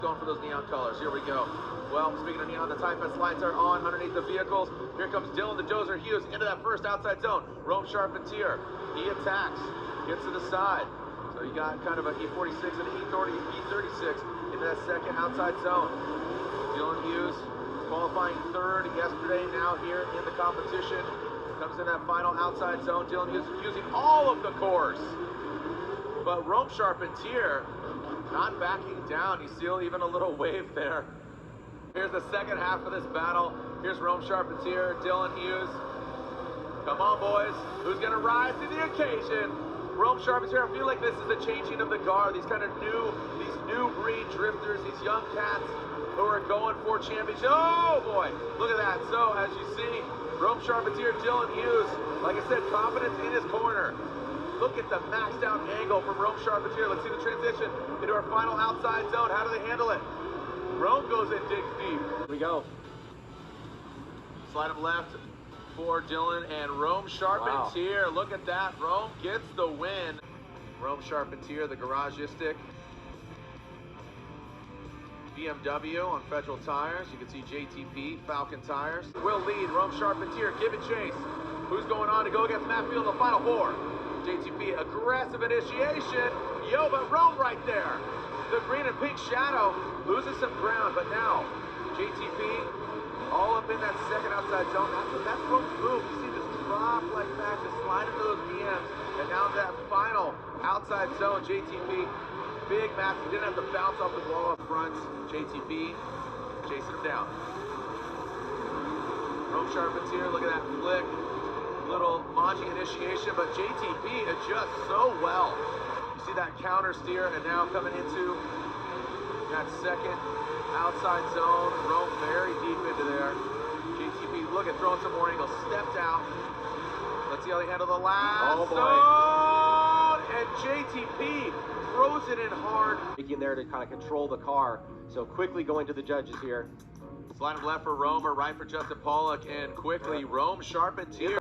Going for those neon colors. Here we go. Well, speaking of neon, the Time Fest lights are on underneath the vehicles. Here comes Dylan the Dozer Hughes into that first outside zone. Rome Charpentier, he attacks, gets to the side. So you got kind of an E46 and an E36 into that second outside zone. Dylan Hughes qualifying third yesterday, now here in the competition. Comes in that final outside zone. Dylan Hughes using all of the course. But Rome Charpentier not backing down. You see even a little wave there. Here's the second half of this battle. Here's Rome Charpentier, Dylan Hughes. Come on, boys. Who's going to rise to the occasion? Rome Charpentier, I feel like this is a changing of the guard. These kind of new breed drifters, these young cats who are going for championship. Oh, boy. Look at that. So, as you see, Rome Charpentier, Dylan Hughes, like I said, confidence in his corner. Look at the maxed out angle from Rome Charpentier. Let's see the transition into our final outside zone. How do they handle it? Rome goes and digs deep. Here we go. Slide him left for Dylan and Rome Charpentier. Wow. Look at that. Rome gets the win. Rome Charpentier, the Garagistic BMW on Federal tires. You can see JTP, Falcon tires. Will lead Rome Charpentier, give it chase. Who's going on to go against Matt Field in the final four? JTP, aggressive initiation. Yo, but Rome right there. The green and pink shadow loses some ground, but now JTP all up in that second outside zone. That's Rome's move. You see this drop like that, just slide into those DMs, and now that final outside zone, JTP, big match. He didn't have to bounce off the wall up front. JTP chasing him down. Rome Charpentier, look at that flick. Little launching initiation, but JTP adjusts so well. You see that counter steer, and now coming into that second outside zone. Rome very deep into there. JTP, look at throwing some more angles. Stepped out. Let's see how they handle the last zone. And JTP throws it in hard. Making there to kind of control the car. So quickly going to the judges here. Slide him left for Rome or right for Justin Pollock, and quickly Rome Charpentier.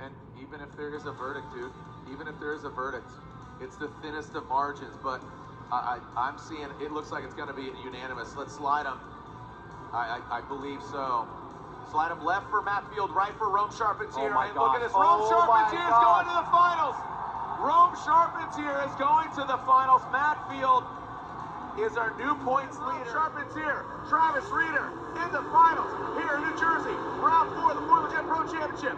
And even if there is a verdict, dude, even if there is a verdict, it's the thinnest of margins, but I'm seeing, it looks like it's going to be unanimous. Let's slide him. I believe so. Slide him left for Matt Field, right for Rome Charpentier. Oh, and look at this, Rome Charpentier is going to the finals. Rome Charpentier is going to the finals. Matt Field is our new points leader. Charpentier, Travis Reeder in the finals here in New Jersey. Round 4 of the Formula Jet Pro Championship.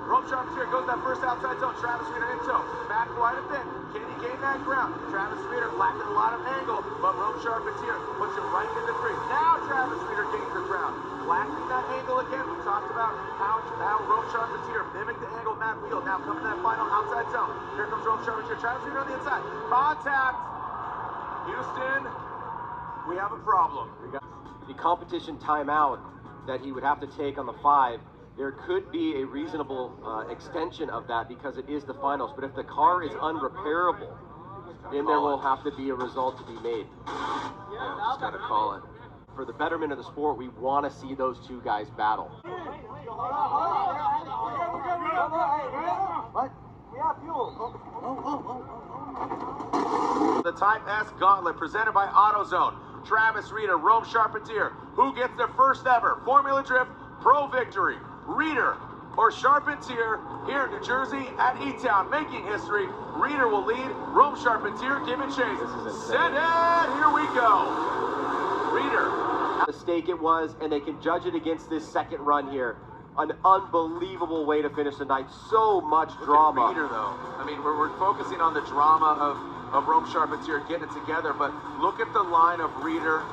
Rome Charpentier goes that first outside zone. Travis Reeder in tow. Back quite a bit. Can he gain that ground? Travis Reeder lacking a lot of angle, but Rome Charpentier puts it right into three. Now Travis Reeder gains the ground. Lacking that angle again. We talked about how Rome Charpentier mimicked the angle of Matt Field. Now coming to that final outside zone. Here comes Rome Charpentier. Travis Reeder on the inside. Contact. Houston, we have a problem. We got the competition timeout that he would have to take on the 5. There could be a reasonable extension of that because it is the finals. But if the car is unrepairable, then there will have to be a result to be made. Yeah, just gotta call it. For the betterment of the sport, we want to see those two guys battle. What? We have fuel. The Type S Gauntlet presented by AutoZone. Travis Reeder, Rome Charpentier. Who gets their first ever Formula Drift Pro victory? Reeder or Charpentier here in New Jersey at E-Town, making history. Reeder will lead. Rome Charpentier giving chase. Send it. Here we go. Reeder. Mistake it was, and they can judge it against this second run here. An unbelievable way to finish the night. So much drama. Reeder, though. I mean, we're focusing on the drama of Rome Charpentier getting it together, but look at the line of Reeder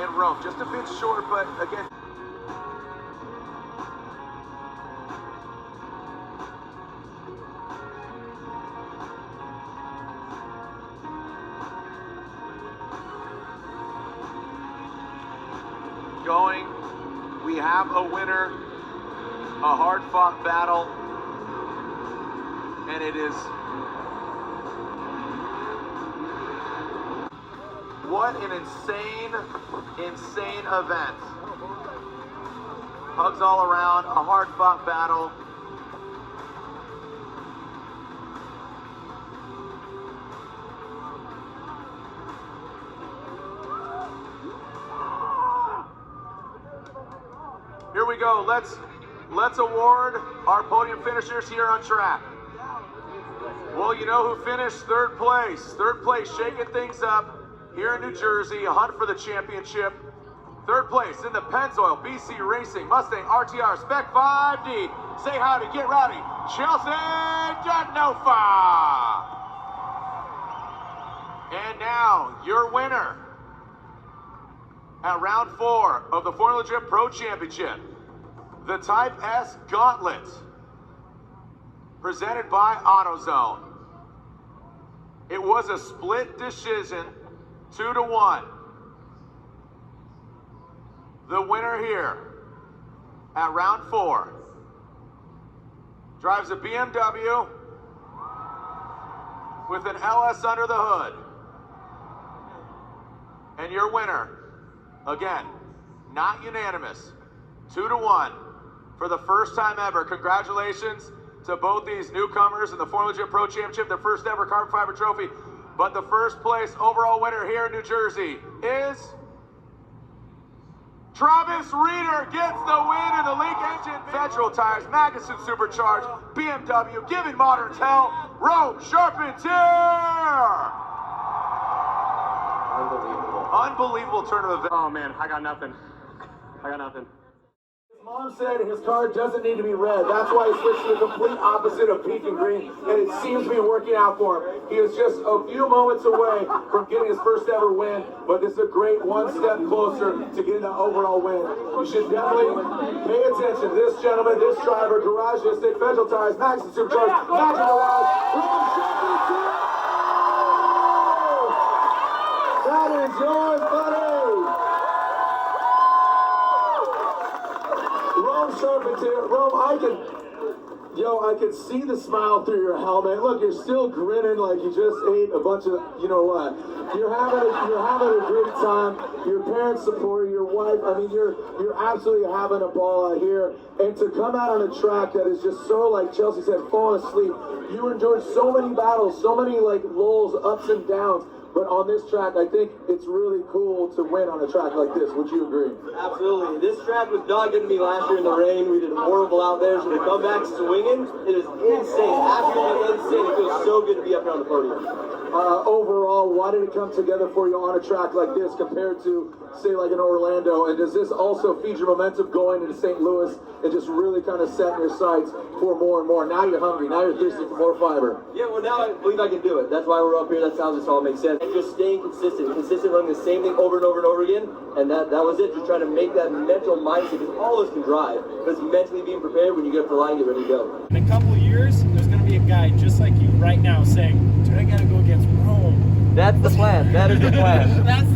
and Rome. Just a bit short, but again. Going, we have a winner, a hard-fought battle, and it is what an insane event. Hugs all around, a hard-fought battle. we go. Let's award our podium finishers here on track. Well, you know who finished third place? Third place, shaking things up here in New Jersey, a hunt for the championship. Third place in the Pennzoil BC Racing Mustang RTR Spec 5D. Say howdy, get rowdy, Chelsea Danofa. And now, your winner at round 4 of the Formula Jet Pro Championship, the Type S Gauntlet, presented by AutoZone. It was a split decision, 2-1. The winner here at round 4 drives a BMW with an LS under the hood. And your winner, again, not unanimous, 2-1 for the first time ever. Congratulations to both these newcomers in the Formula Jet Pro Championship, their first ever carbon fiber trophy. But the first place overall winner here in New Jersey is Travis Reeder. Gets the win in the Link Engine Federal Tires, Magnuson Supercharged, BMW, giving moderns hell, Rome Charpentier. Unbelievable turn of events. Oh man, I got nothing. His mom said his car doesn't need to be red. That's why he switched to the complete opposite of pink and green, and it seems to be working out for him. He is just a few moments away from getting his first ever win, but this is a great one step closer to getting the overall win. You should definitely pay attention to this gentleman, this driver, Garage Stick, Federal Tires, Magnuson Supercharged, Magic Garage, Rome Charpentier! That is yours, buddy! Rome Charpentier, Rome, I can see the smile through your helmet. Look, you're still grinning like you just ate a bunch of, you know what? You're having a great time. Your parents support you, your wife. I mean, you're absolutely having a ball out here. And to come out on a track that is just so, like Chelsea said, falling asleep. You endured so many battles, so many like lulls, ups and downs. But on this track, I think it's really cool to win on a track like this. Would you agree? Absolutely. This track was dogging me last year in the rain. We did horrible out there, so to come back swinging, it is insane. Absolutely insane. It feels so good to be up here on the podium. Overall, why did it come together for you on a track like this compared to, say, like in Orlando? And does this also feed your momentum going into St. Louis and just really kind of setting your sights for more and more? Now you're hungry. Now you're thirsty for more fiber. Yeah, well, now I believe I can do it. That's why we're up here. That's how this all makes sense. And just staying consistent running the same thing over and over and over again. And that was it. Just trying to make that mental mindset, because all of us can drive. But it's mentally being prepared when you get up the line and get ready to go. In a couple of years, there's going to be a guy just like you right now saying, dude, I got to go against Rome. That's the plan. That is the plan. That's